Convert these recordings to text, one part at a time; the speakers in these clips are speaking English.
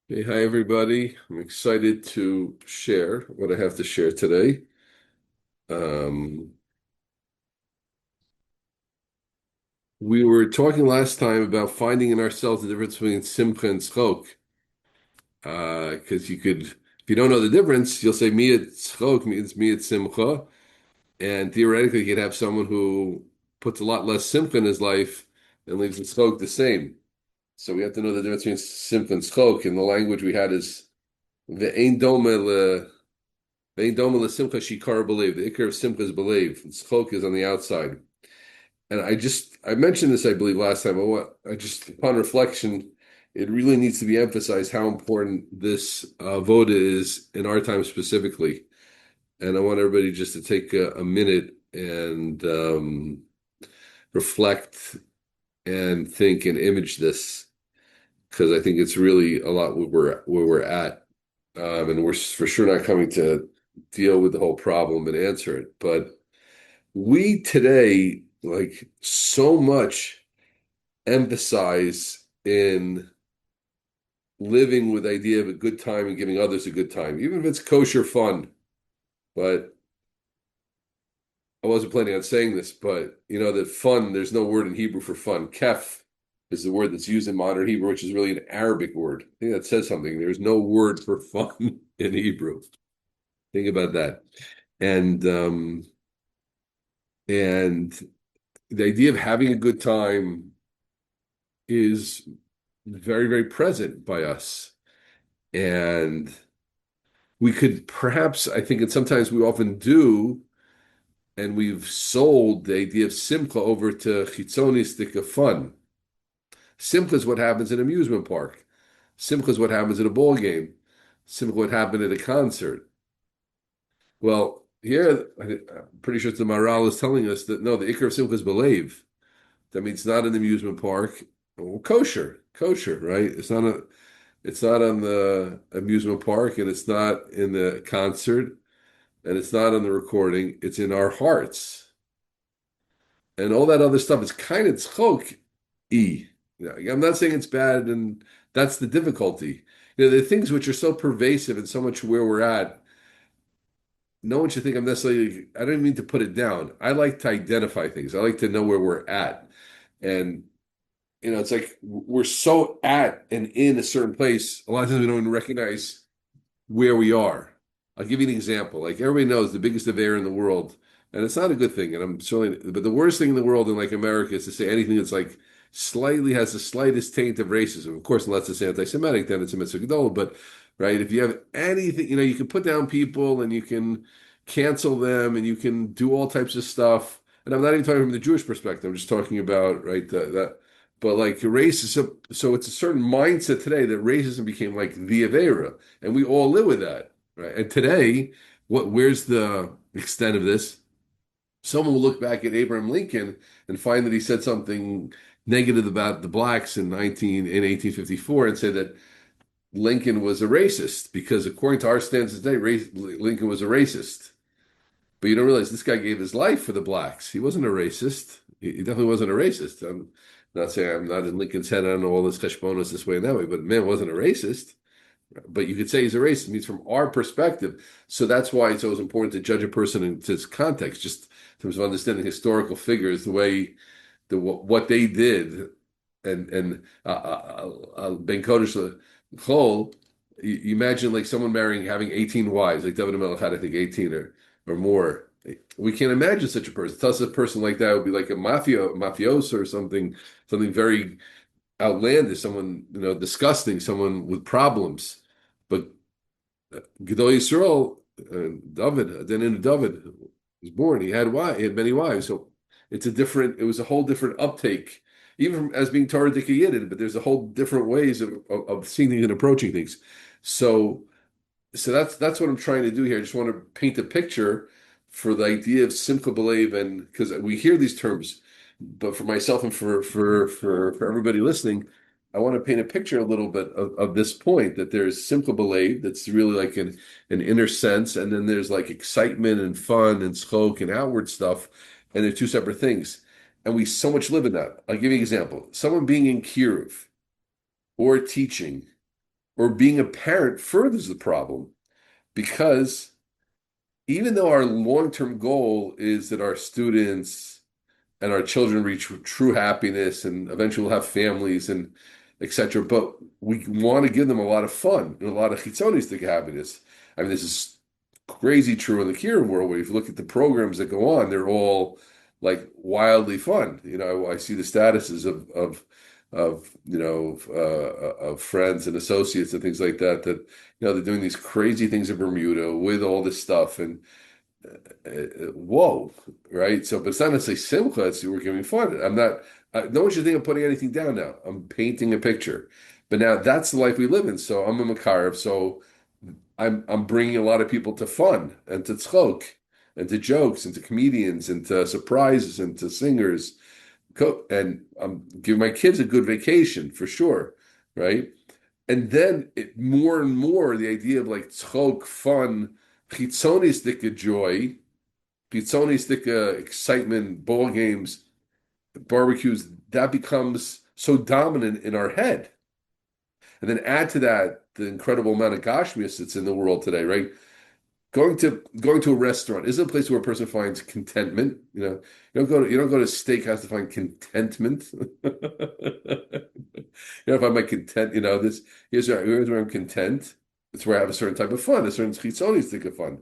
Hey, hi everybody. I'm excited to share what I have to share today. Um, we were talking last time about finding in ourselves the difference between simcha and tzchok. Because if you don't know the difference, you'll say miyat tzchok means miyat simcha. And theoretically, you could have someone who puts a lot less simcha in his life and leaves the tzchok the same. So we have to know the difference between simcha and tzchok. And the language we had is ve'ein doma. Vein doma simcha shikar believe. The ikar of simcha is believe. Tzchok is on the outside. And I mentioned this, I believe, last time. Upon reflection, it really needs to be emphasized how important this voda is in our time specifically. And I want everybody just to take a minute and reflect and think and image this because I think it's really a lot where we're at. And we're for sure not coming to deal with the whole problem and answer it. But we today, like so much, emphasize in living with the idea of a good time and giving others a good time, even if it's kosher fun. But I wasn't planning on saying this, but that fun, there's no word in Hebrew for fun. Kef is the word that's used in modern Hebrew, which is really an Arabic word. I think that says something. There's no word for fun in Hebrew. Think about that. And and the idea of having a good time is very, very present by us. And we could perhaps, I think, and sometimes we often do, and we've sold the idea of simcha over to chitzonistic of fun. Simcha is what happens in an amusement park. Simcha is what happens at a ball game. Simcha what happened at a concert. Well, here, I'm pretty sure the Maral is telling us that no, the Ikar of Simcha is believe. That means not an amusement park. Well, kosher, right? It's not on the amusement park, and it's not in the concert, and it's not on the recording. It's in our hearts, and all that other stuff is kind of tzchok-y. I'm not saying it's bad, and that's the difficulty. The things which are so pervasive and so much where we're at. No one should think I'm necessarily. I don't mean to put it down. I like to identify things. I like to know where we're at, and it's like we're so at and in a certain place. A lot of times we don't even recognize where we are. I'll give you an example. Like everybody knows, the biggest of air in the world, and it's not a good thing. And I'm certainly, but the worst thing in the world in like America is to say anything that's like slightly has the slightest taint of racism. Of course, unless it's anti-Semitic, then it's a mitzvah gadol. But right, if you have anything, you can put down people and you can cancel them and you can do all types of stuff. And I'm not even talking from the Jewish perspective. I'm just talking about right that. But like racism, so it's a certain mindset today that racism became like the Avera, and we all live with that, right? And today, where's the extent of this? Someone will look back at Abraham Lincoln and find that he said something negative about the blacks in 1854 and say that Lincoln was a racist because according to our standards today, Lincoln was a racist. But you don't realize this guy gave his life for the blacks. He wasn't a racist. He definitely wasn't a racist. I'm not saying I'm not in Lincoln's head. I don't know all this cheshbonos this way and that way, but man wasn't a racist. But you could say he's a racist. It means from our perspective. So that's why it's always important to judge a person in its context, just in terms of understanding historical figures, the way what they did, and Ben Kodesh Chol. You imagine like someone having 18 wives, like David Melech had, I think 18 or more. We can't imagine such a person. Tell us a person like that would be like a mafioso or something very outlandish, someone disgusting, someone with problems. But Gedol Yisrael, David, then in David was born. He had many wives, so it was a whole different uptake, even as being Torah Dikayidin, but there's a whole different ways of seeing things and approaching things. So that's what I'm trying to do here. I just want to paint a picture for the idea of simcha believe, and because we hear these terms, but for myself and for everybody listening, I want to paint a picture a little bit of this point that there's simcha believe that's really like an inner sense, and then there's like excitement and fun and schok and outward stuff, and they're two separate things. And we so much live in that. I'll give you an example. Someone being in Kiruv or teaching or being a parent furthers the problem because even though our long-term goal is that our students and our children reach true happiness and eventually we'll have families and etc. But we want to give them a lot of fun and a lot of chitzonistic happiness. I mean, this is crazy true in the Kira world where if you look at the programs that go on, they're all like wildly fun. I see the statuses of friends and associates and things like that they're doing these crazy things in Bermuda with all this stuff and whoa, right? So, but it's not necessarily simcha. It's we're giving fun. I'm not. No one should think I'm putting anything down now. I'm painting a picture. But now that's the life we live in. So I'm a makarev. So I'm bringing a lot of people to fun and to tzchok and to jokes and to comedians and to surprises and to singers. And I'm giving my kids a good vacation for sure, right? And then more and more the idea of like tzchok, fun, chitzonistic joy, chitzonistic excitement, ball games, barbecues, that becomes so dominant in our head. And then add to that the incredible amount of gashmias that's in the world today, right? Going to a restaurant is a place where a person finds contentment. You don't go to steakhouse to find contentment. If I'm like content, here's where I'm content. It's where I have a certain type of fun, a certain chitzoniistic of fun.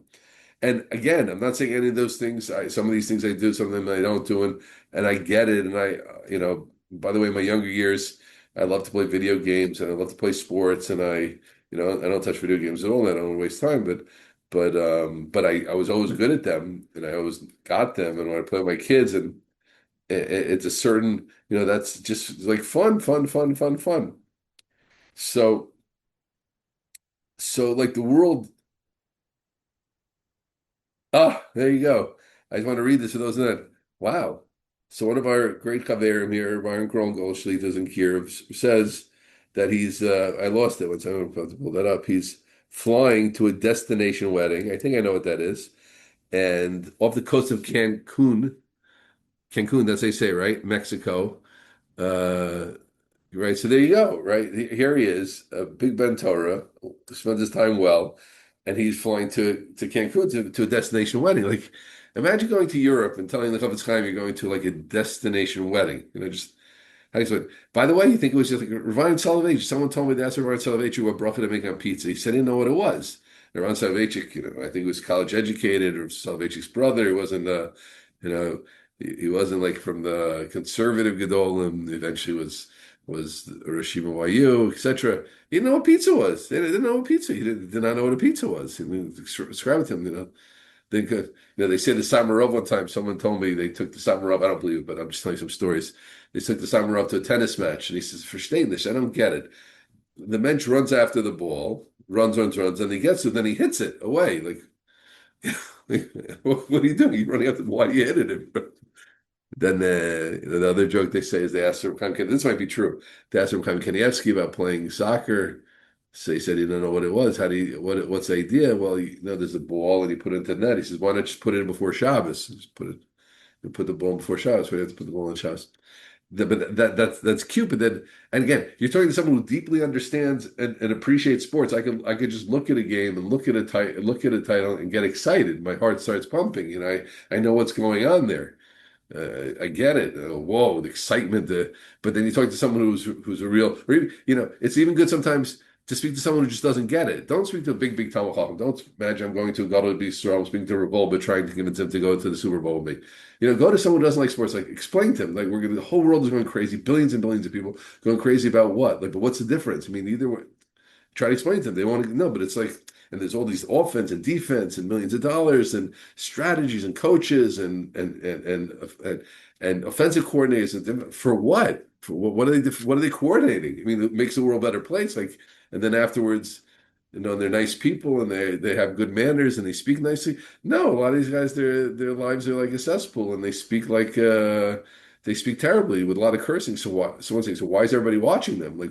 And again, I'm not saying any of those things. Some of these things I do, some of them I don't do, and I get it. And by the way, in my younger years, I love to play video games and I love to play sports. And I don't touch video games at all. And I don't want to waste time, but I was always good at them, and I always got them. And when I play with my kids, and it's a certain, that's just like fun, fun, fun, fun, fun. So, so like the world. Ah, there you go. I just want to read this for those that. Wow. So one of our great chaverim here, Byron Krongol, Shlitas in Kiev, says that I lost it once. I'm about to pull that up. He's flying to a destination wedding. I think I know what that is. And off the coast of Cancun, that's they say, right? Mexico. Uh, right. So there you go. Right. Here he is, a big Ben Torah, spends his time well, and he's flying to Cancun to a destination wedding. Like, imagine going to Europe and telling the Chofetz Chaim you're going to like a destination wedding. Just how you say. By the way, you think it was just like Ravine Soloveitchik? Someone told me that's Ravine Soloveitchik what bracha to make on pizza. He said he didn't know what it was. Ravine Soloveitchik, I think he was college educated or Soloveitchik's brother. He wasn't, you know, he wasn't like from the conservative Gedolim. Eventually was Rishima YU, etc. He didn't know what pizza was. They didn't know what pizza. He did not know what a pizza was. He didn't describe it to him. They could, they say the Samarov one time. Someone told me they took the Samarov. I don't believe it, but I'm just telling you some stories. They took the Samarov to a tennis match, and he says, "Verstehen this? I don't get it." The mensch runs after the ball, runs, and he gets it. Then he hits it away. Like, what are you doing? You're running after the ball. Why are you hitting it? Then the other joke they say is they asked him, this might be true. They asked him Kanievsky about playing soccer. So he said he didn't know what it was. What's the idea? Well, there's a ball and he put it into the net. He says, why not just put it in before Shabbos? Just put the ball in before Shabbos. We have to put the ball in Shabbos. But that's cute. But then, and again, you're talking to someone who deeply understands and appreciates sports. I could just look at a game and look at a title and get excited. My heart starts pumping. I know what's going on there. I get it. Whoa, the excitement. But then you talk to someone who's a real. It's even good sometimes to speak to someone who just doesn't get it. Don't speak to a big Talmud Chacham. Don't imagine I'm going to Gadol Bistro. I'm speaking to Revolba, trying to convince him to go to the Super Bowl with me. Go to someone who doesn't like sports. Like, explain to him. Like, the whole world is going crazy. Billions and billions of people going crazy about what? Like, but what's the difference? I mean, either way, try to explain to them. They want to know, but it's like, and there's all these offense and defense and millions of dollars and strategies and coaches and offensive coordinators and for what? For what are they coordinating? I mean, it makes the world a better place. Like, and then afterwards, they're nice people and they have good manners and they speak nicely. No, a lot of these guys, their lives are like a cesspool and they speak they speak terribly with a lot of cursing. So why? Someone's saying, so why is everybody watching them? Like,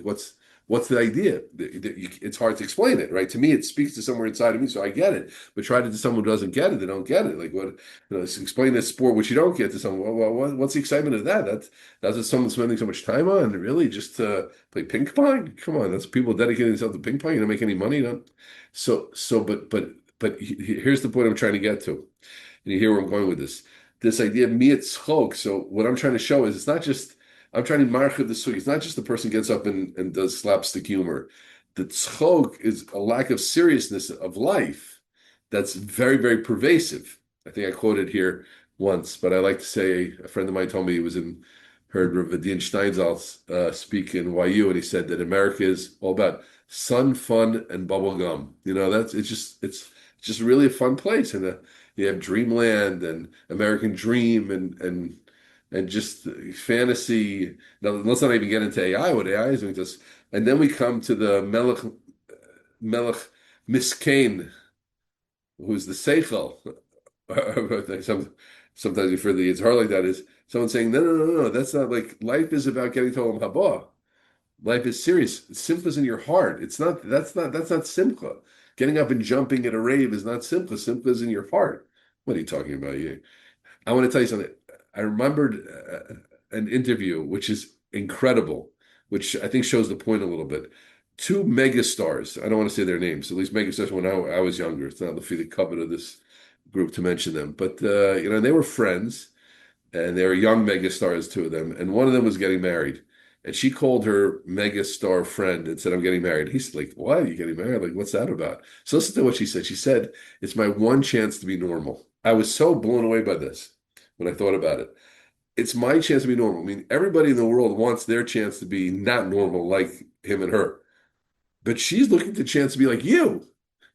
What's the idea? It's hard to explain it, right? To me, it speaks to somewhere inside of me, so I get it. But try it to someone who doesn't get it, they don't get it. Like what, explain this sport which you don't get to someone. What's the excitement of that? That's what someone's spending so much time on. Really, just to play ping pong? Come on, that's people dedicating themselves to ping pong. You don't make any money, you don't. But here's the point I'm trying to get to, and you hear where I'm going with this. This idea of miyat tzchok. So what I'm trying to show is it's not just I'm trying to market the sugi. It's not just the person gets up and does slapstick humor. The tzchok is a lack of seriousness of life that's very, very pervasive. I think I quoted here once, but I like to say a friend of mine told me he was in heard Rav Steinsaltz speak in YU, and he said that America is all about sun, fun, and bubble gum. That's it's just really a fun place, and you have Dreamland and American Dream and just fantasy. Now, let's not even get into AI. What AI is doing to us, and then we come to the Melech Miskain, who's the Seichel. Sometimes you refer to the Yitzhar like that is someone saying, no, no, no, no, that's not like life is about getting to Olam Haba. Life is serious. Simcha's in your heart. That's not Simcha. Getting up and jumping at a rave is not Simcha. Simcha is in your heart. What are you talking about? I want to tell you something. I remembered an interview, which is incredible, which I think shows the point a little bit. Two megastars. I don't want to say their names. At least megastars when I was younger. It's not the covet of this group to mention them, but they were friends, and they were young megastars, two of them, and one of them was getting married. And she called her megastar friend and said, "I'm getting married." He's like, "Why are you getting married? Like, what's that about?" So listen to what she said. She said, "It's my one chance to be normal." I was so blown away by this when I thought about it. It's my chance to be normal. I mean, everybody in the world wants their chance to be not normal like him and her. But she's looking to chance to be like you.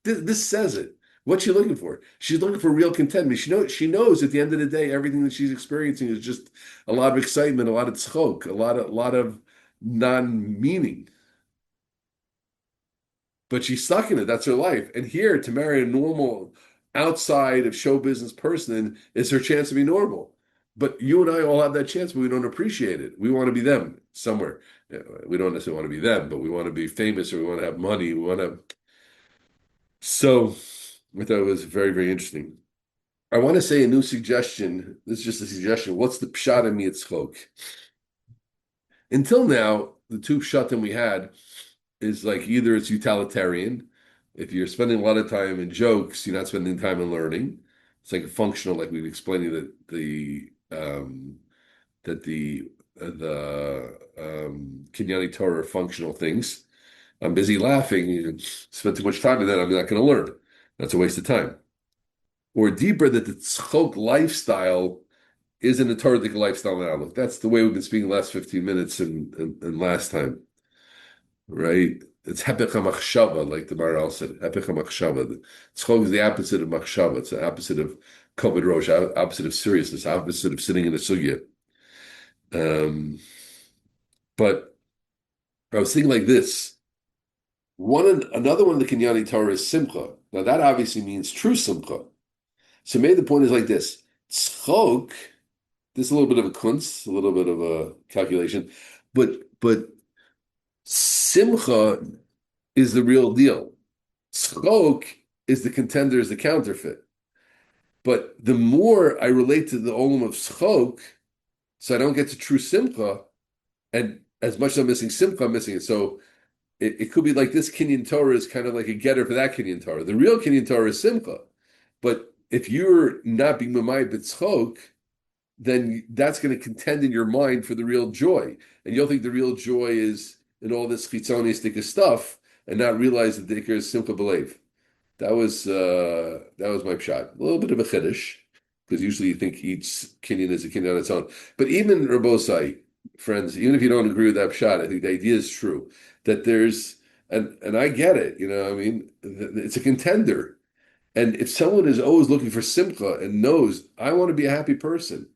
This says it. What's she looking for? She's looking for real contentment. She knows at the end of the day, everything that she's experiencing is just a lot of excitement, a lot of tzchok, a lot of non-meaning. But she's stuck in it. That's her life. And here, to marry a normal, outside of show business person is her chance to be normal. But you and I all have that chance, but we don't appreciate it. We want to be them somewhere. We don't necessarily want to be them, but we want to be famous, or we want to have money. We want to. So I thought it was very, very interesting. I want to say a new suggestion. This is just a suggestion. What's the pshat in Yitzchok? Until now, the two pshatim we had is like either it's utilitarian. If you're spending a lot of time in jokes, you're not spending time in learning. It's like a functional, like we were explaining that the Kinyanei HaTorah are functional things. I'm busy laughing. You spend too much time in that, I'm not going to learn. That's a waste of time. Or deeper, that the tzchok lifestyle isn't a Torah lifestyle now. Look, that's the way we've been speaking the last 15 minutes and last time, right? It's hepech hamachshava, like the Maharal said. Hepech hamachshava. Tzchok is the opposite of machshava. It's the opposite of koved rosh, opposite of seriousness, opposite of sitting in a sugya. But I was thinking like this. Another one of the Kinyanei HaTorah is simcha. Now that obviously means true simcha. So maybe the point is like this: tzchok. This is a little bit of a kunst, a little bit of a calculation, but simcha is the real deal. Tzchok is the contender, is the counterfeit. But the more I relate to the olam of tzchok, so I don't get to true simcha, and as much as I'm missing simcha, I'm missing it. So it could be like this Kinyan Torah is kind of like a getter for that Kinyan Torah. The real Kinyan Torah is simcha. But if you're not being mamayit b'tzchok, then that's going to contend in your mind for the real joy. And you'll think the real joy is in all this chitzonistic stuff and not realize that the ikar is simcha b'leiv. That was my pshat. A little bit of a chiddush, because usually you think each kinyan is a kinyan on its own. But even Rabbosai, friends, even if you don't agree with that pshat, I think the idea is true that there's and I get it. I mean, it's a contender. And if someone is always looking for simcha and knows I want to be a happy person,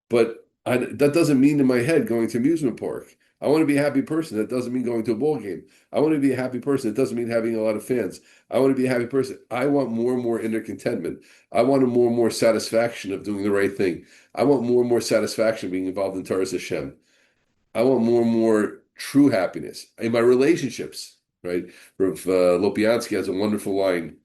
but that doesn't mean in my head going to amusement park. I want to be a happy person. That doesn't mean going to a ball game. I want to be a happy person. It doesn't mean having a lot of fans. I want to be a happy person. I want more and more inner contentment. I want more and more satisfaction of doing the right thing. I want more and more satisfaction being involved in Torah Hashem. I want more and more true happiness in my relationships, right? Rav Lopiansky has a wonderful line,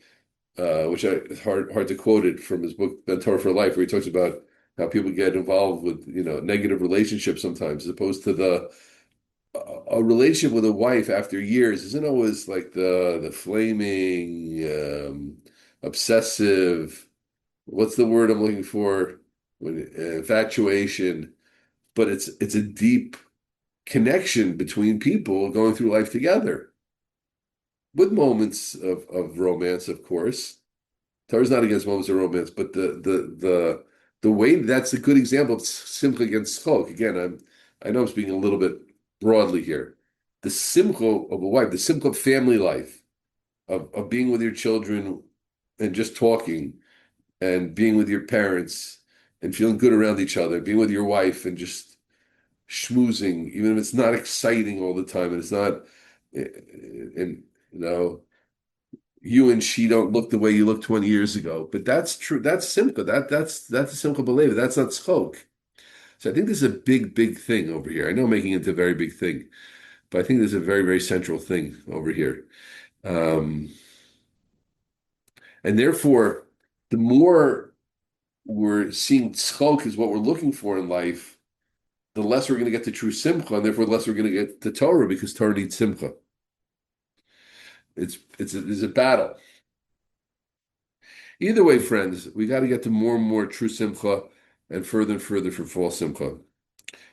it's hard to quote it from his book Ben Torah for Life, where he talks about how people get involved with negative relationships sometimes, as opposed to a relationship with a wife after years isn't always like the flaming, obsessive. What's the word I'm looking for? Infatuation, but it's a deep connection between people going through life together, with moments of romance, of course. Torah's not against moments of romance, but the way that's a good example of simcha against chok. Again, I know I'm speaking a little bit broadly here. The simcha of a wife, the simcha of family life, of being with your children and just talking, and being with your parents and feeling good around each other, being with your wife and just schmoozing, even if it's not exciting all the time, and it's not, and you and she don't look the way you looked 20 years ago. But that's true. That's simcha. That's a simcha believer. That's not schok. So I think this is a big, big thing over here. I know I'm making it into a very big thing, but I think there's a very, very central thing over here. And therefore, the more we're seeing tzchok is what we're looking for in life, the less we're going to get to true simcha, and therefore the less we're going to get to Torah, because Torah needs simcha. It's a battle. Either way, friends, we got to get to more and more true simcha and further for false simcha.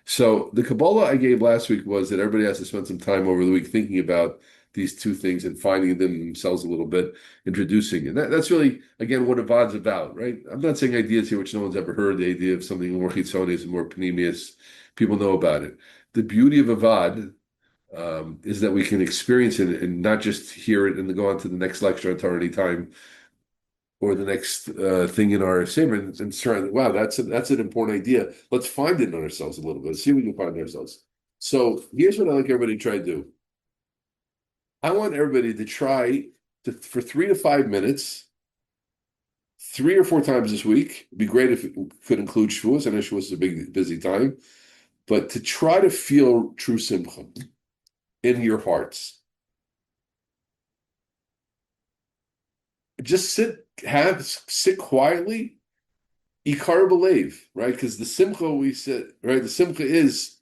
So the Kabbalah I gave last week was that everybody has to spend some time over the week thinking about these two things and finding them themselves a little bit, introducing. And that's really, again, what Avad's about, right? I'm not saying ideas here which no one's ever heard, the idea of something more chitzonius and more panemius. People know about it. The beauty of Avad is that we can experience it and not just hear it and then go on to the next lecture on Torah Anytime, or the next thing in our statement, and start, wow, that's an important idea. Let's find it in ourselves a little bit. See if we can find ourselves. So here's what I like everybody to try to do. I want everybody to try for 3 to 5 minutes, 3 or 4 times this week. It'd be great if it could include Shavuos. I know Shavuos is a big, busy time, but to try to feel true simcha in your hearts. Just sit quietly, ikar b'leiv, right? Because the simcha, we said, right? The simcha is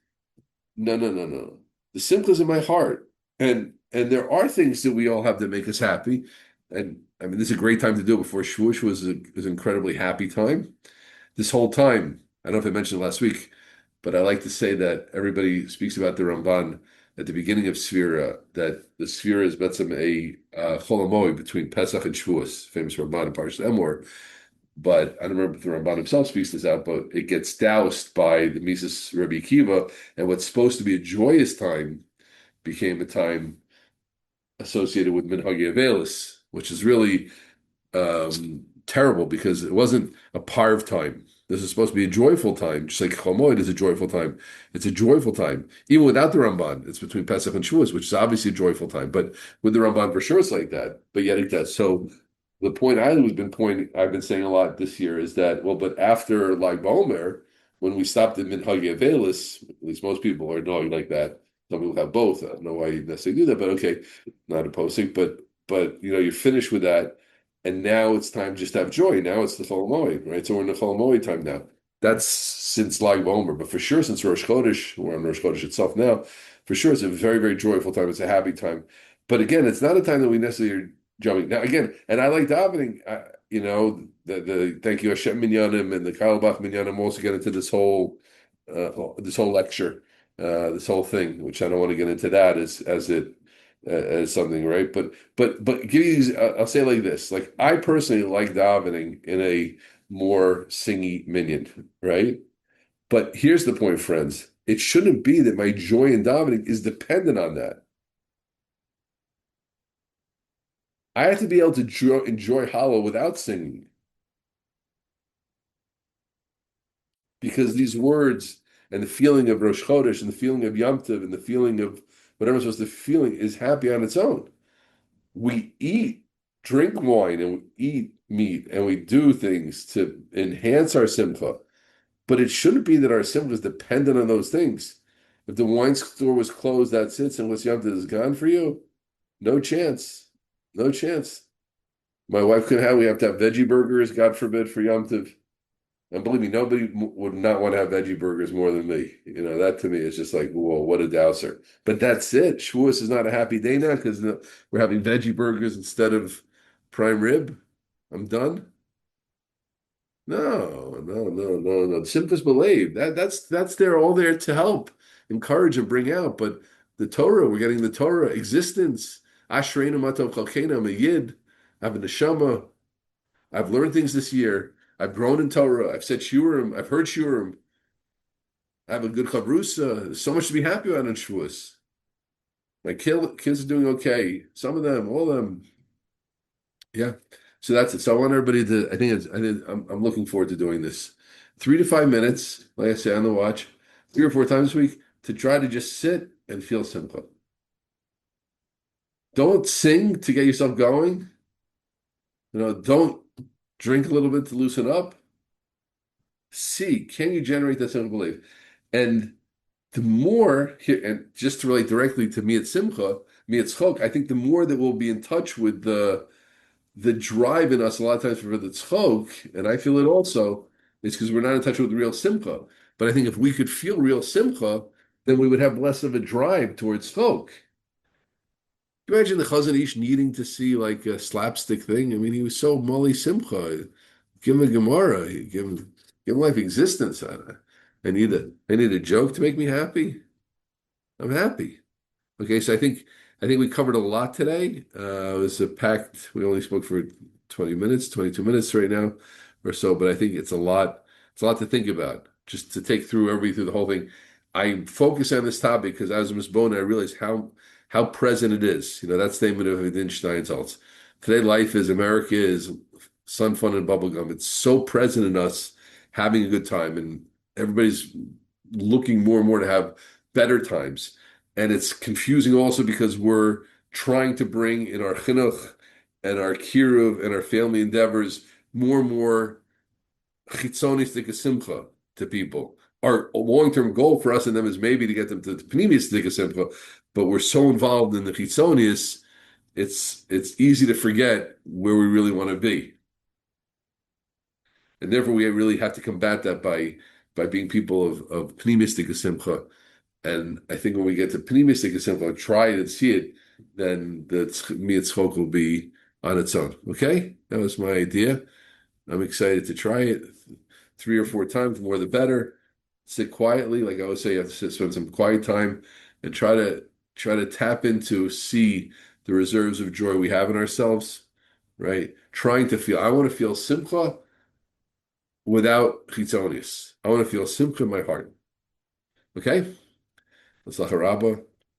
no. The simcha is in my heart, and there are things that we all have that make us happy. And I mean, this is a great time to do it before Shavuos was an incredibly happy time. This whole time, I don't know if I mentioned it last week, but I like to say that everybody speaks about the Ramban at the beginning of Sfira, that the Sfira is betzim a Chol Hamoed between Pesach and Shavuos, famous Ramban in Parashat Emor. But I don't remember if the Ramban himself speaks this out, but it gets doused by the Mises Rabbi Akiva, and what's supposed to be a joyous time became a time associated with Minhagei Avelis, which is really terrible, because it wasn't a parv time. This is supposed to be a joyful time, just like Chomoid is a joyful time. It's a joyful time. Even without the Ramban, it's between Pesach and Shavuos, which is obviously a joyful time. But with the Ramban, for sure, it's like that. But yet it does. So the point I've been saying a lot this year is that, well, but after Lag BaOmer, when we stopped at Minhagei Avelis, at least most people are knowing like that. Some people have both. I don't know why you necessarily do that, but okay, not opposing. But you're finished with that. And now it's time just to have joy. Now it's the Chol Hamoed, right? So we're in the Chol Hamoed time now. That's since Lag BaOmer, but for sure since Rosh Chodesh, we're on Rosh Chodesh itself now. For sure, it's a very, very joyful time. It's a happy time. But again, it's not a time that we necessarily are jumping. Now again, and I like davening. The Thank You Hashem Minyanim and the Karlbach Minyanim also get into this whole lecture, this whole thing, which I don't want to get into that as something, right? But give you, I'll say it like this: like I personally like davening in a more singy minyan, right? But here's the point, friends: it shouldn't be that my joy in davening is dependent on that. I have to be able to enjoy Hallel without singing, because these words and the feeling of Rosh Chodesh and the feeling of Yom Tov and the feeling of whatever it's supposed to feeling is happy on its own. We eat, drink wine, and we eat meat, and we do things to enhance our simcha. But it shouldn't be that our simcha is dependent on those things. If the wine store was closed, that's it. And what's Yom Tov is gone for you? No chance. No chance. My wife couldn't have. We have to have veggie burgers, God forbid, for Yom Tov. And believe me, nobody would not want to have veggie burgers more than me. That to me is just like, whoa, what a dowser. But that's it. Shavuos is not a happy day now because we're having veggie burgers instead of prime rib. I'm done. No, no, no, no, no. Simchas believe that's there, all there to help, encourage, and bring out. But the Torah, we're getting the Torah existence. Ashreinu matov chalkeinu. I'm a yid. I have a neshama. I've learned things this year. I've grown in Torah. I've said shiurim. I've heard shiurim. I have a good chavrusa. There's so much to be happy about in Shavuos. My kids are doing okay. Some of them, all of them. Yeah. So that's it. So I want everybody to. I'm looking forward to doing this. 3 to 5 minutes, like I say, on the watch, 3 or 4 times a week, to try to just sit and feel simcha. Don't sing to get yourself going. Don't drink a little bit to loosen up. See, can you generate that simcha belief? And the more, and just to relate directly to me at Simcha, me at Tzchok, I think the more that we'll be in touch with the drive in us a lot of times for the tzchok, and I feel it also, is because we're not in touch with real simcha. But I think if we could feel real simcha, then we would have less of a drive towards tzchok. Can you imagine the Chazon Ish needing to see like a slapstick thing? I mean, he was so molly simcha. Give him a Gemara, give him life existence. I need a joke to make me happy. I'm happy. Okay, so I think we covered a lot today. It was a packed. We only spoke for 20 minutes, 22 minutes right now or so, but I think it's a lot. It's a lot to think about. Just to take through the whole thing. I focus on this topic because as a misbone, I realize how present it is. That's the name of Edin Steinsaltz. Today, life is America is sun, fun, and bubblegum. It's so present in us having a good time, and everybody's looking more and more to have better times. And it's confusing also because we're trying to bring in our chinuch and our kiruv and our family endeavors more and more chitzonistic simcha to people. Our long-term goal for us and them is maybe to get them to the pnimistic simcha, but we're so involved in the chitzonius, it's easy to forget where we really want to be. And therefore we really have to combat that by being people of pnimistic simcha. And I think when we get to Pnimistic Simcha, try it and see it, then the Tzchok will be on its own. Okay? That was my idea. I'm excited to try it 3 or 4 times, more the better. Sit quietly, like I always say, you have to spend some quiet time and try to tap into, see the reserves of joy we have in ourselves, right? Trying to feel, I want to feel Simcha without Chitzonius. I want to feel Simcha in my heart. Okay? L'tzlacha Rabba.